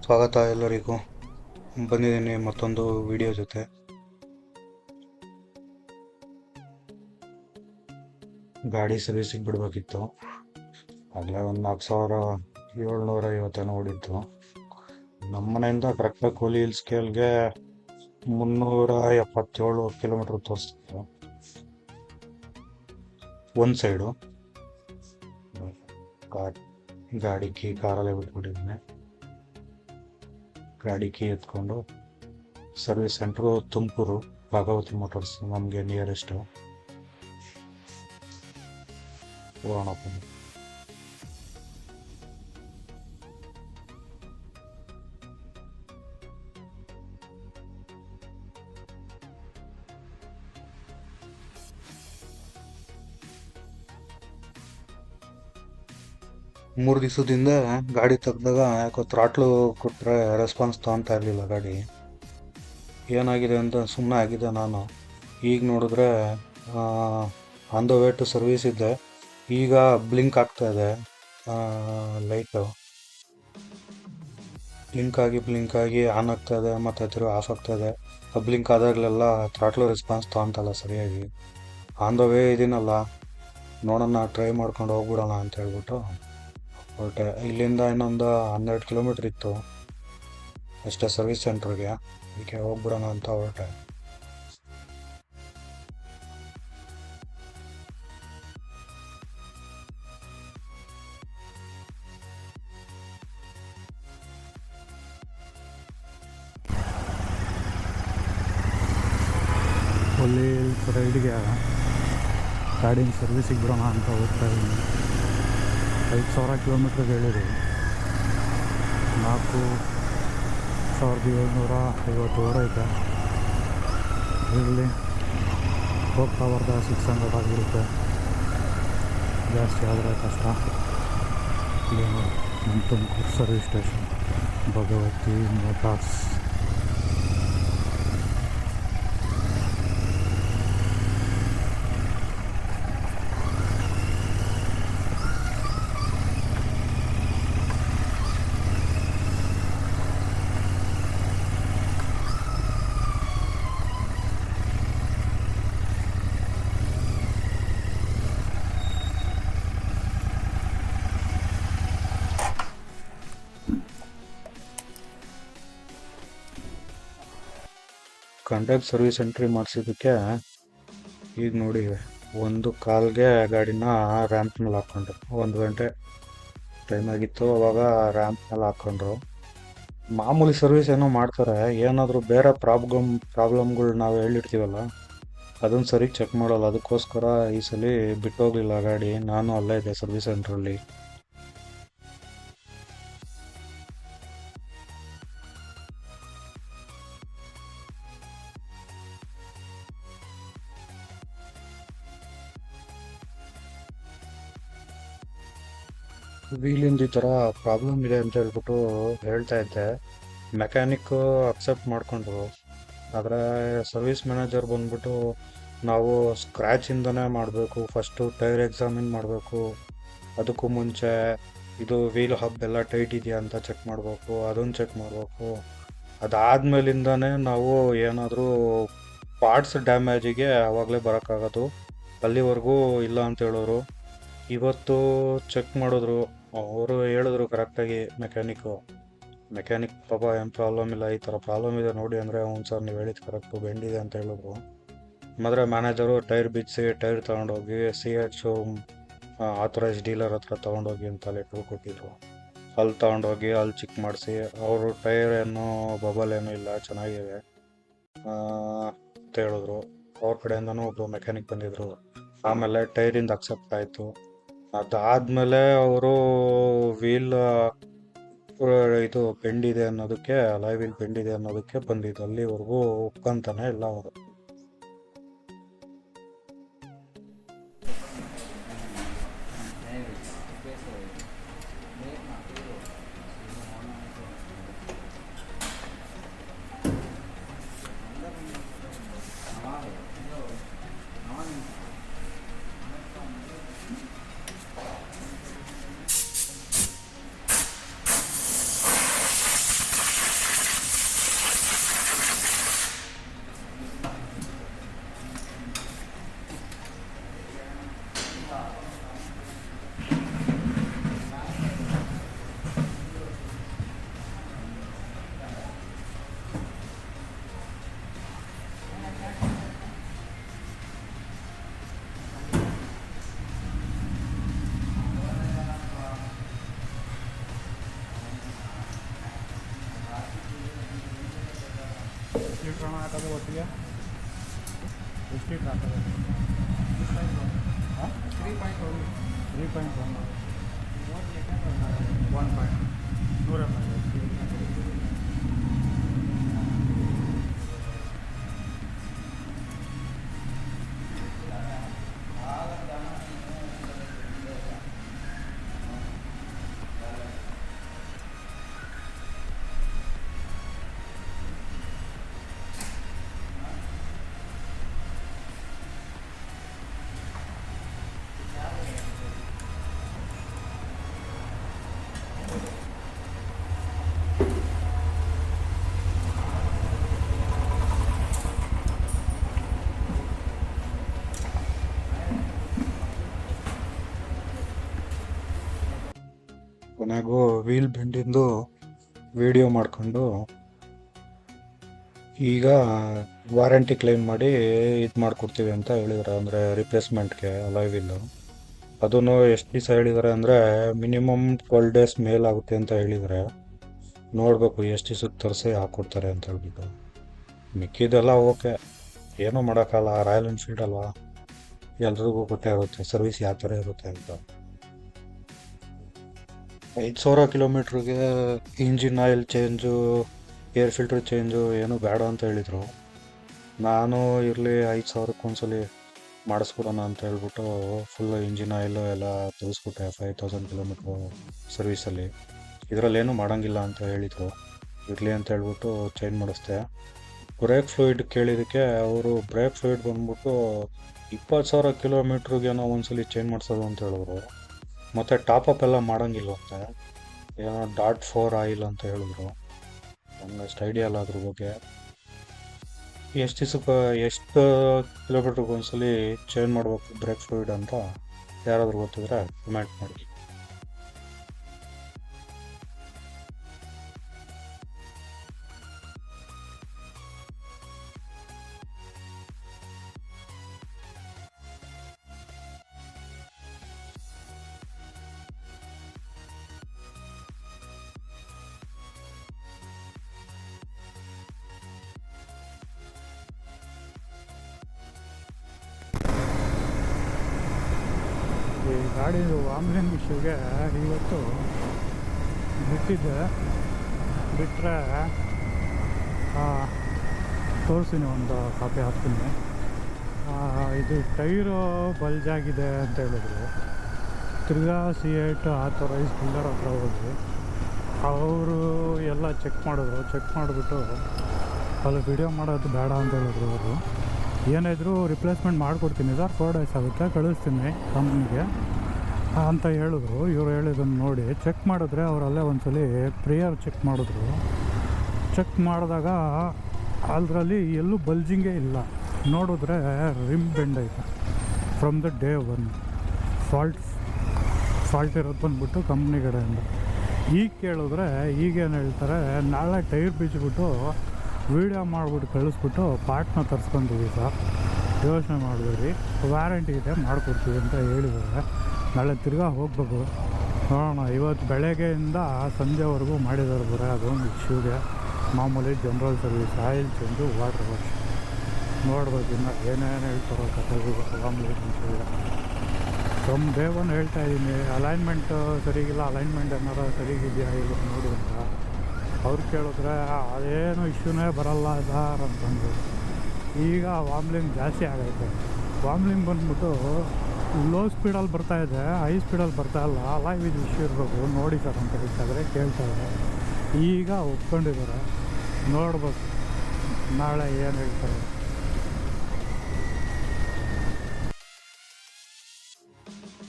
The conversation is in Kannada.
ಸ್ವಾಗತ ಎಲ್ಲರಿಗೂ. ಬಂದಿದ್ದೀನಿ ಮತ್ತೊಂದು ವಿಡಿಯೋ ಜೊತೆ. ಗಾಡಿ ಸರ್ವಿಸಿಗೆ ಬಿಡಬೇಕಿತ್ತು. ಆಗಲೇ ಒಂದು 4,750 ಓಡಿತ್ತು. ನಮ್ಮ ಮನೆಯಿಂದ ಕರೆಕ್ಟಾಗಿ ಕೋಲಿ ಹಿಲ್ ಸ್ಕೇಲ್ಗೆ 377 ಕಿಲೋಮೀಟ್ರ್ ತೋರಿಸ್ತಿತ್ತು ಒಂದು ಸೈಡು. ಗಾಡಿ ಕೀ ಕಾರಲ್ಲೇ ಬಿಟ್ಬಿಟ್ಟಿದ್ದೀನಿ. ಗಾಡಿ ಕೀ ಎತ್ಕೊಂಡು ಸರ್ವಿಸ್ ಸೆಂಟ್ರು ತುಮಕೂರು, ಭಾಗವತಿ ಮೋಟರ್ಸ್ ನಮಗೆ ನಿಯರೆಸ್ಟು. ಹೋಗೋಣಪ್ಪ. ಮೂರು ದಿವಸದಿಂದ ಗಾಡಿ ತೆಗ್ದಾಗ ಯಾಕೋ ಥ್ರಾಟ್ಲು ಕೊಟ್ಟರೆ ರೆಸ್ಪಾನ್ಸ್ ತೊಗೊತಾ ಇರಲಿಲ್ಲ ಗಾಡಿ. ಏನಾಗಿದೆ ಅಂತ ಸುಮ್ಮನೆ ಆಗಿದೆ ನಾನು. ಈಗ ನೋಡಿದ್ರೆ on the way to service ಇದ್ದೆ. ಈಗ ಬ್ಲಿಂಕ್ ಆಗ್ತಾ ಇದೆ ಲೈಟು. ಬ್ಲಿಂಕ್ ಆಗಿ ಆನ್ ಆಗ್ತಾ ಇದೆ, ಮತ್ತು ತಿರುಗಿ ಆಫ್ ಆಗ್ತಾ ಇದೆ. ಬ್ಲಿಂಕ್ ಆದಾಗಲೆಲ್ಲ ಥ್ರಾಟ್ಲು ರೆಸ್ಪಾನ್ಸ್ ತೊಗೊತಲ್ಲ ಸರಿಯಾಗಿ. ಆನ್ ದ ವೇ ಇದೀನಲ್ಲ, ನೋಡೋಣ ಟ್ರೈ ಮಾಡ್ಕೊಂಡು ಹೋಗ್ಬಿಡೋಣ ಅಂತ ಹೇಳ್ಬಿಟ್ಟು ಹೊರಟೆ. ಇಲ್ಲಿಂದ ಇನ್ನೊಂದು 12 ಕಿಲೋಮೀಟ್ರ್ ಇತ್ತು ಅಷ್ಟೇ ಸರ್ವಿಸ್ ಸೆಂಟ್ರಿಗೆ. ಅದಕ್ಕೆ ಹೋಗ್ಬಿಡೋಣ ಅಂತ ಹೊರಟೆ. ಒಳ್ಳೆ ರೈಡ್ಗೆ ಗಾಡಿನ ಸರ್ವಿಸಿಗೆ ಬಿಡೋಣ ಅಂತ ಹೋಗ್ತಾ ಇದ್ದೀನಿ. 5,000 ಕಿಲೋಮೀಟ್ರಿಗೆ ಹೇಳಿದೆ. 4,750 ಓಡೈತೆ. ಇಲ್ಲಿ ಹೋಗ್ತಾ ಬರ್ತಾ 600 ಆಗಿರುತ್ತೆ. ಜಾಸ್ತಿ ಆದರೆ ಕಷ್ಟ. ಇಲ್ಲಿ ನೋಡಿ ನಮ್ಮ Tumakuru service station, Bhagavathi motors. Contact service entry ಮಾಡಿಸಿದ್ದಕ್ಕೆ ಈಗ ನೋಡಿ 1:15ಗೆ ಗಾಡಿನ ರ್ಯಾಂಪ್ ಮೇಲೆ ಹಾಕ್ಕೊಂಡ್ರು. 1 ಗಂಟೆ ಟೈಮ್ ಆಗಿತ್ತು, ಅವಾಗ ರ್ಯಾಂಪ್ ಮೇಲೆ ಹಾಕ್ಕೊಂಡ್ರು. ಮಾಮೂಲಿ ಸರ್ವಿಸ್ ಏನೋ ಮಾಡ್ತಾರೆ, ಏನಾದರೂ ಬೇರೆ ಪ್ರಾಬ್ಲಮ್ಗಳು ನಾವು ಹೇಳಿರ್ತೀವಲ್ಲ ಅದನ್ನು ಸರಿ ಚೆಕ್ ಮಾಡೋಲ್ಲ. ಅದಕ್ಕೋಸ್ಕರ ಈ ಸಲ ಬಿಟ್ಟೋಗಲಿಲ್ಲ ಗಾಡಿ. ನಾನು ಅಲ್ಲೇ ಇದ್ದೆ ಸರ್ವಿಸ್ ಸೆಂಟ್ರಲ್ಲಿ. ವೀಲಿಂದ ಈ ಥರ ಪ್ರಾಬ್ಲಮ್ ಇದೆ ಅಂತ ಹೇಳ್ಬಿಟ್ಟು ಹೇಳ್ತಾ ಇದ್ದೆ. ಮೆಕ್ಯಾನಿಕ್ ಅಕ್ಸೆಪ್ಟ್ ಮಾಡಿಕೊಂಡ್ರು. ಆದರೆ ಸರ್ವಿಸ್ ಮ್ಯಾನೇಜರ್ ಬಂದ್ಬಿಟ್ಟು ನಾವು ಸ್ಕ್ರ್ಯಾಚಿಂದನೇ ಮಾಡಬೇಕು, ಫಸ್ಟು ಟೈರ್ ಎಕ್ಸಾಮಿನ್ ಮಾಡಬೇಕು, ಅದಕ್ಕೂ ಮುಂಚೆ ಇದು ವೀಲ್ ಹಬ್ ಎಲ್ಲ ಟೈಟ್ ಇದೆಯಾ ಅಂತ ಚೆಕ್ ಮಾಡಬೇಕು, ಅದನ್ನು ಚೆಕ್ ಮಾಡಬೇಕು. ಅದಾದಮೇಲಿಂದನೇ ನಾವು ಏನಾದರೂ ಪಾರ್ಟ್ಸ್ ಡ್ಯಾಮೇಜಿಗೆ ಆವಾಗಲೇ ಬರೋಕ್ಕಾಗೋದು. ಅಲ್ಲಿವರೆಗೂ ಇಲ್ಲ ಅಂತ ಹೇಳೋರು. ಇವತ್ತು ಚೆಕ್ ಮಾಡಿದ್ರು, ಅವರು ಹೇಳಿದ್ರು ಕರೆಕ್ಟಾಗಿ. ಮೆಕ್ಯಾನಿಕ್ ಪಾಪ ಏನು ಪ್ರಾಬ್ಲಮ್ ಇಲ್ಲ, ಈ ಥರ ಪ್ರಾಬ್ಲಮ್ ಇದೆ ನೋಡಿ ಅಂದರೆ, ಸರ್ ನೀವು ಹೇಳಿದ್ದು ಕರೆಕ್ಟು, ಬೆಂಡಿದೆ ಅಂತ ಹೇಳಿದ್ರು. ಆದರೆ ಮ್ಯಾನೇಜರು ಟೈರ್ ಬಿಚ್ಚಿಸಿ ಟೈರ್ ತೊಗೊಂಡೋಗಿ CH ಆಥರೈಸ್ ಡೀಲರ್ ಹತ್ರ ತೊಗೊಂಡೋಗಿ ಅಂತ ಲೆಟ್ರ್ ಕೊಟ್ಟಿದ್ರು. ಅಲ್ಲಿ ತೊಗೊಂಡೋಗಿ ಅಲ್ಲಿ ಚೆಕ್ ಮಾಡಿಸಿ, ಅವರು ಟೈರ್ ಏನೋ ಬಬಲ್ ಏನೂ ಇಲ್ಲ, ಚೆನ್ನಾಗಿದೆ ಅಂತ ಹೇಳಿದ್ರು. ಅವ್ರ ಕಡೆಯಿಂದನೂ ಒಬ್ಬರು ಮೆಕ್ಯಾನಿಕ್ ಬಂದಿದ್ರು. ಆಮೇಲೆ ಟೈರಿಂದ ಅಕ್ಸೆಪ್ಟ್ ಆಯಿತು. ಅದಾದಮೇಲೆ ಅವರು ವೀಲ್ ಇದು ಬೆಂಡಿದೆ ಅನ್ನೋದಕ್ಕೆ, ಅಲಾಯ್ ವೀಲ್ ಬೆಂಡಿದೆ ಅನ್ನೋದಕ್ಕೆ ಬಂದಿದ್ದು. ಅಲ್ಲಿವರೆಗೂ ಒಪ್ಕೊಂತಾನೆ ಇಲ್ಲ ಅವರು. ಎಷ್ಟು ಲೀಟ್ರ್ ಹಣ ಹಾಕೋದು ಒಟ್ಟಿಗೆ? ಎಷ್ಟು ಲೀಟ್ರ್ ಹಾಕೋದು? ಹಾಂ 3.1 1 ಪಾಯಿಂಟ್ 100 ಕೊನೆಗೂ ವೀಲ್ ಬೆಂಡಿಂದು ವಿಡಿಯೋ ಮಾಡಿಕೊಂಡು ಈಗ ವಾರಂಟಿ ಕ್ಲೈಮ್ ಮಾಡಿ ಇದು ಮಾಡಿಕೊಡ್ತೀವಿ ಅಂತ ಹೇಳಿದ್ದಾರೆ. ಅಂದರೆ ರಿಪ್ಲೇಸ್ಮೆಂಟ್ಗೆ ಅಲಾಯ್ ವೀಲು. ಅದನ್ನು ಎಷ್ಟು ದಿವಸ ಹೇಳಿದ್ದಾರೆ ಅಂದರೆ ಮಿನಿಮಮ್ 12 ಡೇಸ್ ಮೇಲಾಗುತ್ತೆ ಅಂತ ಹೇಳಿದ್ದಾರೆ. ನೋಡಬೇಕು ಎಷ್ಟು ದಿವಸಕ್ಕೆ ತರಿಸಿ ಹಾಕ್ಕೊಡ್ತಾರೆ ಅಂತ ಹೇಳ್ಬಿಟ್ಟು. ಮಿಕ್ಕಿದೆಲ್ಲ ಓಕೆ, ಏನೂ ಮಾಡೋಕ್ಕಲ್ಲ, ರಾಯಲ್ ಎನ್ಫೀಲ್ಡ್ ಅಲ್ವಾ, ಎಲ್ರಿಗೂ ಗೊತ್ತೇ ಇರುತ್ತೆ ಸರ್ವಿಸ್ ಯಾವ ಥರ ಇರುತ್ತೆ ಅಂತ. 5,000 ಕಿಲೋಮೀಟ್ರಿಗೆ engine oil change, air filter change ಏನೂ ಬೇಡ ಅಂತ ಹೇಳಿದರು. ನಾನು ಇರಲಿ 5,000ಕ್ಕೆ ಒಂದ್ಸಲಿ ಮಾಡಿಸ್ಕೊಡೋಣ ಅಂತ ಹೇಳ್ಬಿಟ್ಟು ಫುಲ್ ಇಂಜಿನ್ ಆಯಿಲು ಎಲ್ಲ ತೆಗೆಸ್ಬಿಟ್ಟೆ 5,000 ಕಿಲೋಮೀಟ್ರು ಸರ್ವೀಸಲ್ಲಿ. ಇದರಲ್ಲೇನು ಮಾಡೋಂಗಿಲ್ಲ ಅಂತ ಹೇಳಿದರು. ಇರಲಿ ಅಂತ ಹೇಳ್ಬಿಟ್ಟು ಚೇಂಜ್ ಮಾಡಿಸ್ದೆ. ಬ್ರೇಕ್ ಫ್ಲೂಯಿಡ್ ಕೇಳಿದ್ದಕ್ಕೆ ಅವರು ಬ್ರೇಕ್ ಫ್ಲೂಯಿಡ್ ಬಂದ್ಬಿಟ್ಟು 20,000 ಕಿಲೋಮೀಟ್ರಿಗೇನೋ ಒಂದ್ಸಲಿ ಚೇಂಜ್ ಮಾಡಿಸೋದು ಅಂತ ಹೇಳಿದ್ರು. ಮತ್ತು ಟಾಪಪ್ ಎಲ್ಲ ಮಾಡೋಂಗಿಲ್ವಂತೆ, ಏನೋ .4 ಆಯಿಲ್ ಅಂತ ಹೇಳಿದ್ರು. ನನಗೆ ಅಷ್ಟು ಐಡಿಯಾ ಇಲ್ಲ ಅದ್ರ ಬಗ್ಗೆ. ಎಷ್ಟು ದಿವಸಕ್ಕೆ ಎಷ್ಟು ಕಿಲೋಮೀಟ್ರಿಗೆ ಒಂದ್ಸಲಿ ಚೇಂಜ್ ಮಾಡ್ಬೇಕು ಬ್ರೇಕ್ ಫ್ಲೂಯಿಡ್ ಅಂತ ಯಾರಾದರೂ ಗೊತ್ತಿದ್ರೆ ಕಮೆಂಟ್ ಮಾಡಿ. ಈ ಗಾಡಿದು ವಾಮ್ಲಿಂಗ್ ಇಶ್ಯೂಗೆ ಇವತ್ತು ಬಿಟ್ಟಿದ್ದೆ. ಬಿಟ್ಟರೆ ತೋರಿಸ್ತೀನಿ, ಒಂದು ಕಾಪಿ ಹಾಕ್ತೀನಿ. ಇದು ಟೈರು ಬಲ್ಜಾಗಿದೆ ಅಂತ ಹೇಳಿದ್ರು. ತಿರ್ಗಾ C8 ಆಥರೈಸ್ ಬಿಲ್ಡರ್ ಹತ್ರ ಹೋದ್ವಿ. ಅವರು ಎಲ್ಲ ಚೆಕ್ ಮಾಡಿದ್ರು. ಚೆಕ್ ಮಾಡಿಬಿಟ್ಟು ಅಲ್ಲಿ ವಿಡಿಯೋ ಮಾಡೋದು ಬೇಡ ಅಂತ ಹೇಳಿದ್ರು. ಅವರು ಏನಿದ್ರು ರಿಪ್ಲೇಸ್ಮೆಂಟ್ ಮಾಡಿಕೊಡ್ತೀನಿ ಸರ್, 4 ಡೇಸ್ ಆಗುತ್ತೆ, ಕಳಿಸ್ತೀನಿ ಕಂಪ್ನಿಗೆ ಅಂತ ಹೇಳಿದ್ರು. ಇವರು ಹೇಳಿದ್ದನ್ನು ನೋಡಿ ಚೆಕ್ ಮಾಡಿದ್ರೆ ಅವರಲ್ಲೇ ಒಂದ್ಸಲಿ ಪ್ರಿಯರ್ ಚೆಕ್ ಮಾಡಿದ್ರು. ಚೆಕ್ ಮಾಡಿದಾಗ ಅದರಲ್ಲಿ ಎಲ್ಲೂ ಬಲ್ಜಿಂಗೇ ಇಲ್ಲ. ನೋಡಿದ್ರೆ ರಿಮ್ ಬೆಂಡ್ ಐತೆ ಫ್ರಮ್ ದ ಡೇ 1. ಫಾಲ್ಟ್ ಇರೋದು ಬಂದ್ಬಿಟ್ಟು ಕಂಪ್ನಿ ಕಡೆಯಿಂದ. ಈಗ ಕೇಳಿದ್ರೆ ಈಗೇನು ಹೇಳ್ತಾರೆ, ನಾಳೆ ಟೈರ್ ಬಿಚ್ಚಿಬಿಟ್ಟು ವೀಡಿಯೋ ಮಾಡಿಬಿಟ್ಟು ಕಳಿಸ್ಬಿಟ್ಟು ಪಾರ್ಟ್ನ ತರಿಸ್ಕೊಂತೀವಿ ಸರ್, ಯೋಚನೆ ಮಾಡಬೇಡಿ, ವ್ಯಾರಂಟಿ ಇದೆ ಮಾಡಿಕೊಡ್ತೀವಿ ಅಂತ ಹೇಳಿದ್ದಾರೆ. ನಾಳೆ ತಿರ್ಗಾ ಹೋಗ್ಬೇಕು, ನೋಡೋಣ. ಇವತ್ತು ಬೆಳಗ್ಗೆಯಿಂದ ಸಂಜೆವರೆಗೂ ಮಾಡಿದ್ದಾರೆ ಬರೋ ಅದೊಂದು ಇಶ್ಯೂಗೆ. ಮಾಮೂಲಿ general service, oil change, water wash. ನೋಡ್ಬೇಕು ಇನ್ನು ಏನೇನು ಹೇಳ್ತಾರೋ ಕಥೆಗಳು. ಫ್ರಮ್ ಡೇ 1 ಹೇಳ್ತಾ ಇದ್ದೀನಿ, ಅಲೈನ್ಮೆಂಟ್ ಸರಿಗಿಲ್ಲ, ಅಲೈನ್ಮೆಂಟ್ ಏನಾರು ಸರಿಗಿದೆಯಾ ಇಲ್ಲ ನೋಡಿ ಅಂತ. ಅವ್ರು ಕೇಳಿದ್ರೆ ಅದೇನು ಇಶ್ಯೂನೇ ಬರಲ್ಲ ಸರ್ ಅಂತಂದು. ಈಗ ವಾಮ್ಲಿಂಗ್ ಜಾಸ್ತಿ ಆಗೈತೆ. ವಾಮ್ಲಿಂಗ್ ಬಂದ್ಬಿಟ್ಟು ಲೋ ಸ್ಪೀಡಲ್ಲಿ ಬರ್ತಾಯಿದೆ, ಹೈ ಸ್ಪೀಡಲ್ಲಿ ಬರ್ತಾಯಿಲ್ಲ. ಅಲಾಯ್ ವಿದ್ ಇಶ್ಯೂ ಇರಬೇಕು ನೋಡಿ ಸರ್ ಅಂತ ಹೇಳ್ತಾಯಿದ್ರೆ ಕೇಳ್ತಾಯಿದ್ದಾರೆ. ಈಗ ಒಪ್ಕೊಂಡಿದ್ದಾರೆ, ನೋಡ್ಬೇಕು ನಾಳೆ ಏನು ಹೇಳ್ತಾರೆ.